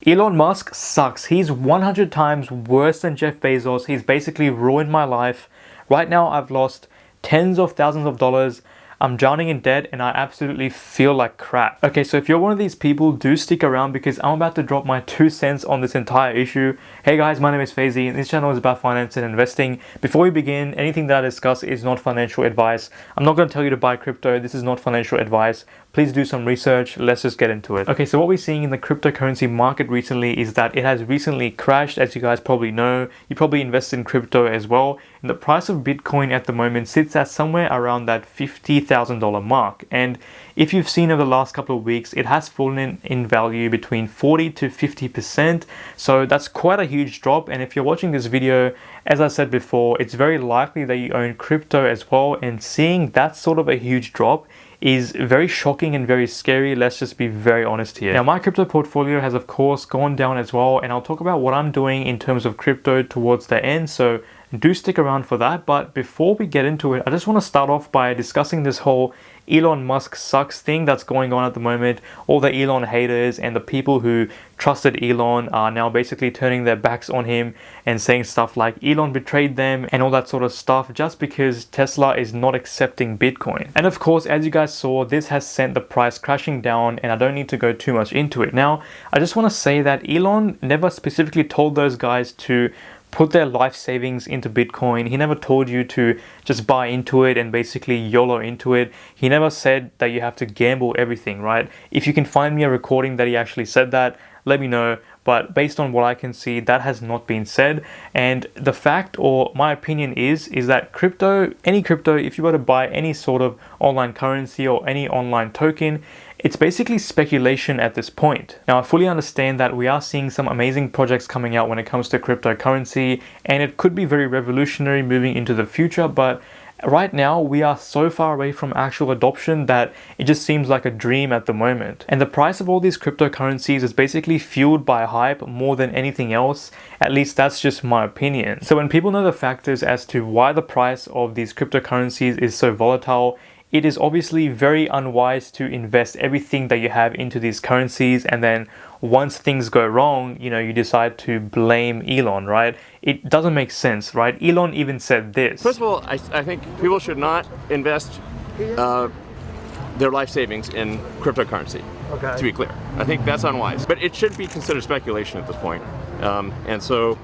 Elon Musk sucks. He's 100 times worse than Jeff Bezos. He's basically ruined my life. Right now, I've lost tens of thousands of dollars. I'm drowning in debt and I absolutely feel like crap. Okay, so if you're one of these people, do stick around because I'm about to drop my 2 cents on this entire issue. Hey guys, my name is Fyzee and this channel is about finance and investing. Before we begin, anything that I discuss is not financial advice. I'm not going to tell you to buy crypto. This is not financial advice. Please do some research. Let's just get into it. Okay, so what we're seeing in the cryptocurrency market recently is that it has recently crashed, as you guys probably know. You probably invest in crypto as well. And the price of Bitcoin at the moment sits at somewhere around that $50,000 mark. And if you've seen over the last couple of weeks, it has fallen in value between 40 to 50%. So that's quite a huge drop. And if you're watching this video, as I said before, it's very likely that you own crypto as well. And seeing that sort of a huge drop is very shocking and very scary. Let's just be very honest here. Now, my crypto portfolio has of course gone down as well, and I'll talk about what I'm doing in terms of crypto towards the end, so do stick around for that. But before we get into it, I just want to start off by discussing this whole Elon Musk sucks thing that's going on at the moment. All the Elon haters and the people who trusted Elon are now basically turning their backs on him and saying stuff like Elon betrayed them and all that sort of stuff just because Tesla is not accepting Bitcoin. And of course, as you guys saw, this has sent the price crashing down, and I don't need to go too much into it. Now, I just want to say that Elon never specifically told those guys to put their life savings into Bitcoin. He never told you to just buy into it and basically YOLO into it. He never said that you have to gamble everything, right? If you can find me a recording that he actually said that, let me know. But based on what I can see, that has not been said. And the fact, or my opinion is that crypto, any crypto, if you were to buy any sort of online currency or any online token, it's basically speculation at this point. Now, I fully understand that we are seeing some amazing projects coming out when it comes to cryptocurrency, and it could be very revolutionary moving into the future, but right now, we are so far away from actual adoption that it just seems like a dream at the moment. And the price of all these cryptocurrencies is basically fueled by hype more than anything else. At least that's just my opinion. So when people know the factors as to why the price of these cryptocurrencies is so volatile, it is obviously very unwise to invest everything that you have into these currencies, and then once things go wrong, you decide to blame Elon, right? It doesn't make sense, right? Elon even said this. First of all, I think people should not invest their life savings in cryptocurrency, to be clear. I think that's unwise. But it should be considered speculation at this point. And so,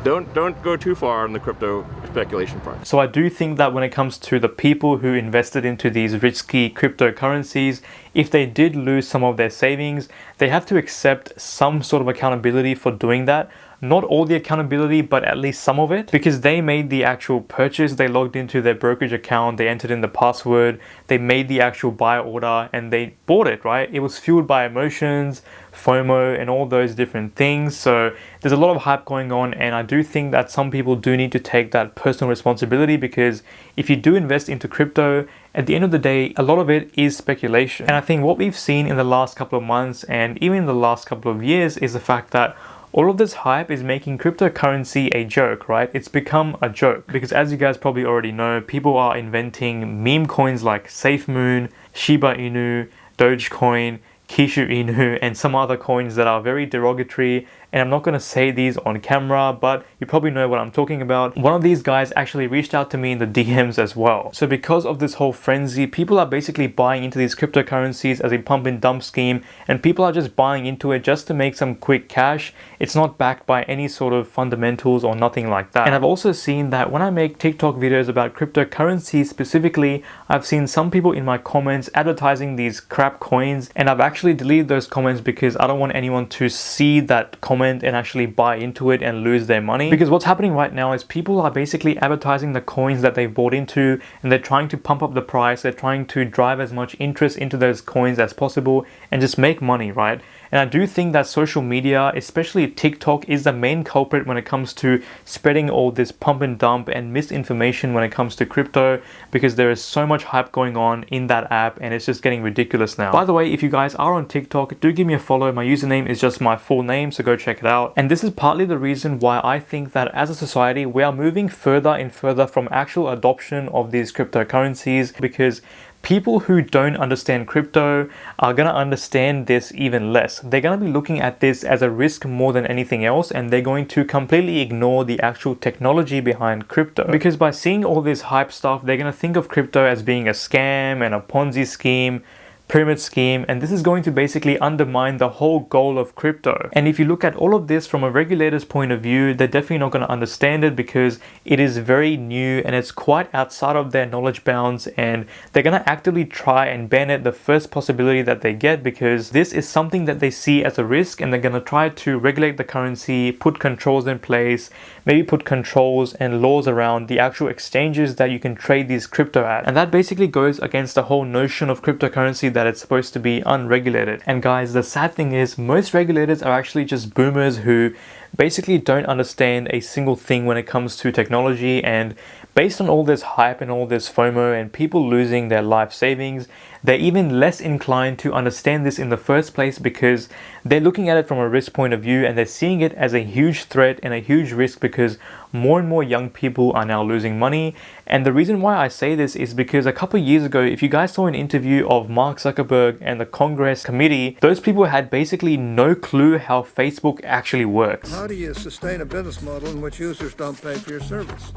don't go too far on the crypto speculation front. So I do think that when it comes to the people who invested into these risky cryptocurrencies, if they did lose some of their savings, they have to accept some sort of accountability for doing that. Not all the accountability, but at least some of it, because they made the actual purchase. They logged into their brokerage account, they entered in the password, they made the actual buy order, and they bought it, right? It was fueled by emotions, FOMO, and all those different things. So there's a lot of hype going on, and I do think that some people do need to take that personal responsibility, because if you do invest into crypto, at the end of the day, a lot of it is speculation. And I think what we've seen in the last couple of months and even in the last couple of years is the fact that all of this hype is making cryptocurrency a joke, right? It's become a joke because, as you guys probably already know, people are inventing meme coins like SafeMoon, Shiba Inu, Dogecoin, Kishu Inu, and some other coins that are very derogatory. And I'm not going to say these on camera, but you probably know what I'm talking about. One of these guys actually reached out to me in the DMs as well. So because of this whole frenzy, people are basically buying into these cryptocurrencies as a pump and dump scheme, and people are just buying into it just to make some quick cash. It's not backed by any sort of fundamentals or nothing like that. And I've also seen that when I make TikTok videos about cryptocurrencies specifically, I've seen some people in my comments advertising these crap coins, and I've actually deleted those comments because I don't want anyone to see that comment and actually buy into it and lose their money. Because what's happening right now is people are basically advertising the coins that they've bought into, and they're trying to pump up the price. They're trying to drive as much interest into those coins as possible and just make money, right? And I do think that social media, especially TikTok, is the main culprit when it comes to spreading all this pump and dump and misinformation when it comes to crypto, because there is so much hype going on in that app and it's just getting ridiculous now. By the way, if you guys are on TikTok, do give me a follow. My username is just my full name, so go check it out. And this is partly the reason why I think that as a society, we are moving further and further from actual adoption of these cryptocurrencies, because people who don't understand crypto are going to understand this even less. They're going to be looking at this as a risk more than anything else, and they're going to completely ignore the actual technology behind crypto. Because by seeing all this hype stuff, they're going to think of crypto as being a scam and a Ponzi scheme, pyramid scheme, and this is going to basically undermine the whole goal of crypto. And if you look at all of this from a regulator's point of view, they're definitely not going to understand it because it is very new and it's quite outside of their knowledge bounds, and they're going to actively try and ban it the first possibility that they get, because this is something that they see as a risk, and they're going to try to regulate the currency, put controls in place, maybe put controls and laws around the actual exchanges that you can trade these crypto at. And that basically goes against the whole notion of cryptocurrency, that it's supposed to be unregulated. And guys, the sad thing is most regulators are actually just boomers who basically don't understand a single thing when it comes to technology. And based on all this hype and all this FOMO and people losing their life savings, they're even less inclined to understand this in the first place, because they're looking at it from a risk point of view and they're seeing it as a huge threat and a huge risk, because more and more young people are now losing money. And the reason why I say this is because a couple of years ago, if you guys saw an interview of Mark Zuckerberg and the Congress committee, those people had basically no clue how Facebook actually works. How do you sustain a business model in which users don't pay for your service?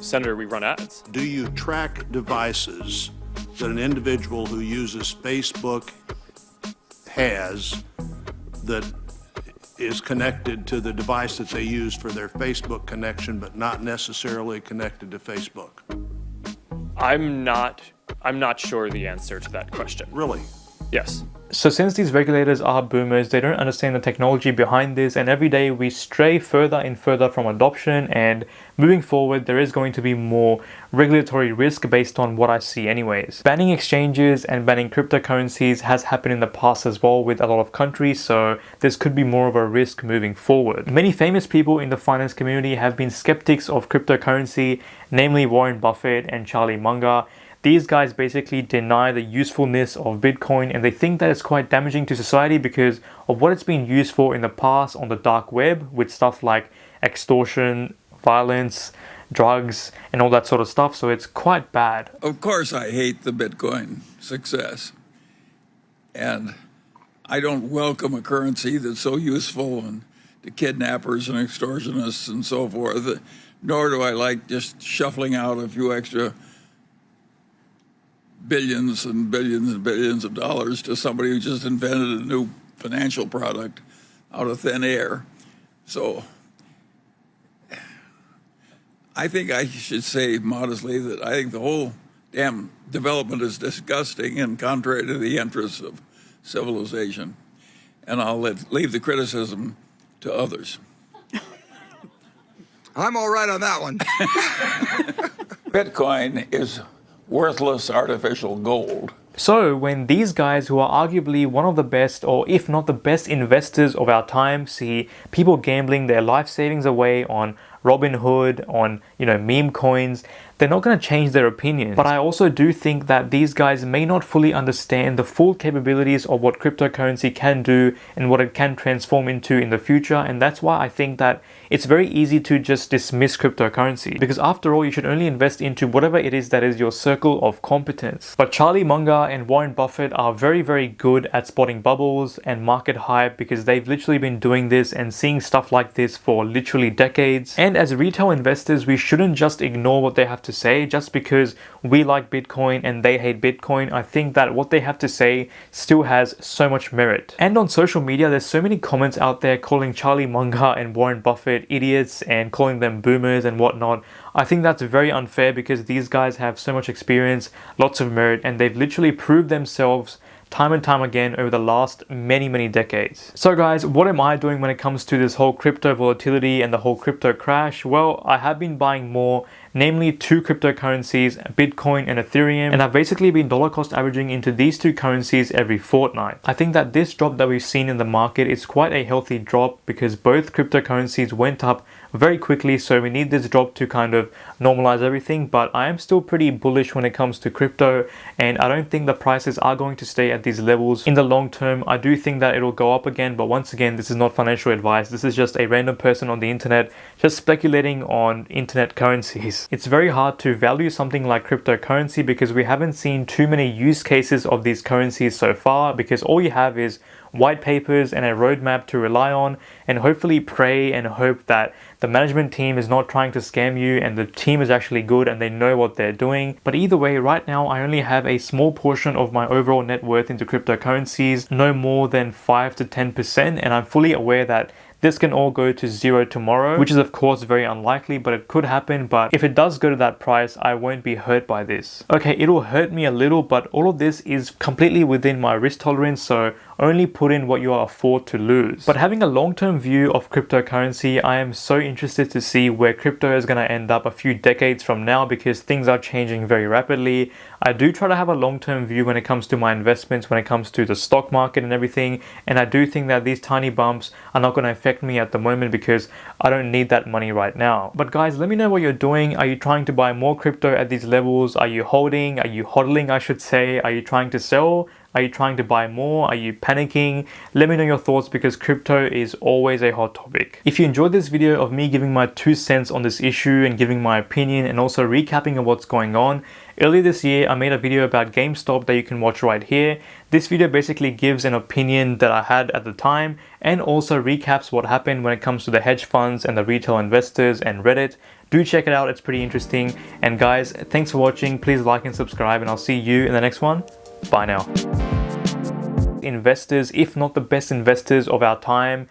Senator, we run ads. Do you track devices that an individual who uses Facebook has that is connected to the device that they use for their Facebook connection, but not necessarily connected to Facebook? I'm not sure the answer to that question. Really? Yes. So since these regulators are boomers, they don't understand the technology behind this, and every day we stray further and further from adoption, and moving forward there is going to be more regulatory risk based on what I see anyways. Banning exchanges and banning cryptocurrencies has happened in the past as well with a lot of countries, so this could be more of a risk moving forward. Many famous people in the finance community have been skeptics of cryptocurrency, namely Warren Buffett and Charlie Munger. These guys basically deny the usefulness of Bitcoin, and they think that it's quite damaging to society because of what it's been used for in the past on the dark web, with stuff like extortion, violence, drugs, and all that sort of stuff. So it's quite bad. Of course, I hate the Bitcoin success. And I don't welcome a currency that's so useful to kidnappers and extortionists and so forth, nor do I like just shuffling out a few extra billions and billions and billions of dollars to somebody who just invented a new financial product out of thin air. So I think I should say modestly that I think the whole damn development is disgusting and contrary to the interests of civilization. And I'll leave the criticism to others. I'm all right on that one. Bitcoin is worthless artificial gold. So when these guys, who are arguably one of the best, or if not the best investors of our time, see people gambling their life savings away on Robinhood, on meme coins, they're not going to change their opinions. But I also do think that these guys may not fully understand the full capabilities of what cryptocurrency can do and what it can transform into in the future. And that's why I think that it's very easy to just dismiss cryptocurrency, because after all, you should only invest into whatever it is that is your circle of competence. But Charlie Munger and Warren Buffett are very, very good at spotting bubbles and market hype, because they've literally been doing this and seeing stuff like this for literally decades. And as retail investors, we shouldn't just ignore what they have to say just because we like Bitcoin and they hate Bitcoin. I think that what they have to say still has so much merit. And on social media, there's so many comments out there calling Charlie Munger and Warren Buffett idiots and calling them boomers and whatnot. I think that's very unfair, because these guys have so much experience, lots of merit, and they've literally proved themselves time and time again over the last many decades. So guys, what am I doing when it comes to this whole crypto volatility and the whole crypto crash? Well, I have been buying more, namely two cryptocurrencies, Bitcoin and Ethereum, and I've basically been dollar cost averaging into these two currencies every fortnight. I think that this drop that we've seen in the market is quite a healthy drop, because both cryptocurrencies went up very quickly, so we need this drop to kind of normalize everything. But I am still pretty bullish when it comes to crypto, and I don't think the prices are going to stay at these levels in the long term. I do think that it'll go up again, but once again, this is not financial advice. This is just a random person on the internet just speculating on internet currencies. price. It's very hard to value something like cryptocurrency because we haven't seen too many use cases of these currencies so far, because all you have is white papers and a roadmap to rely on, and hopefully pray and hope that the management team is not trying to scam you and the team is actually good and they know what they're doing. But either way, right now I only have a small portion of my overall net worth into cryptocurrencies, no more than 5 to 10%, and I'm fully aware that this can all go to zero tomorrow, which is of course very unlikely, but it could happen. But if it does go to that price, I won't be hurt by this. Okay, it'll hurt me a little, but all of this is completely within my risk tolerance, so only put in what you afford to lose. But having a long-term view of cryptocurrency, I am so interested to see where crypto is going to end up a few decades from now, because things are changing very rapidly. I do try to have a long-term view when it comes to my investments, when it comes to the stock market and everything, and I do think that these tiny bumps are not going to affect me at the moment because I don't need that money right now. But guys, let me know what you're doing. Are you trying to buy more crypto at these levels? Are you holding? Are you hodling, I should say? Are you trying to sell? Are you trying to buy more? Are you panicking? Let me know your thoughts, because crypto is always a hot topic. If you enjoyed this video of me giving my 2 cents on this issue and giving my opinion and also recapping of what's going on, earlier this year I made a video about GameStop that you can watch right here. This video basically gives an opinion that I had at the time and also recaps what happened when it comes to the hedge funds and the retail investors and Reddit. Do check it out, it's pretty interesting. And guys, thanks for watching. Please like and subscribe, and I'll see you in the next one. Bye now. Investors, if not the best investors of our time,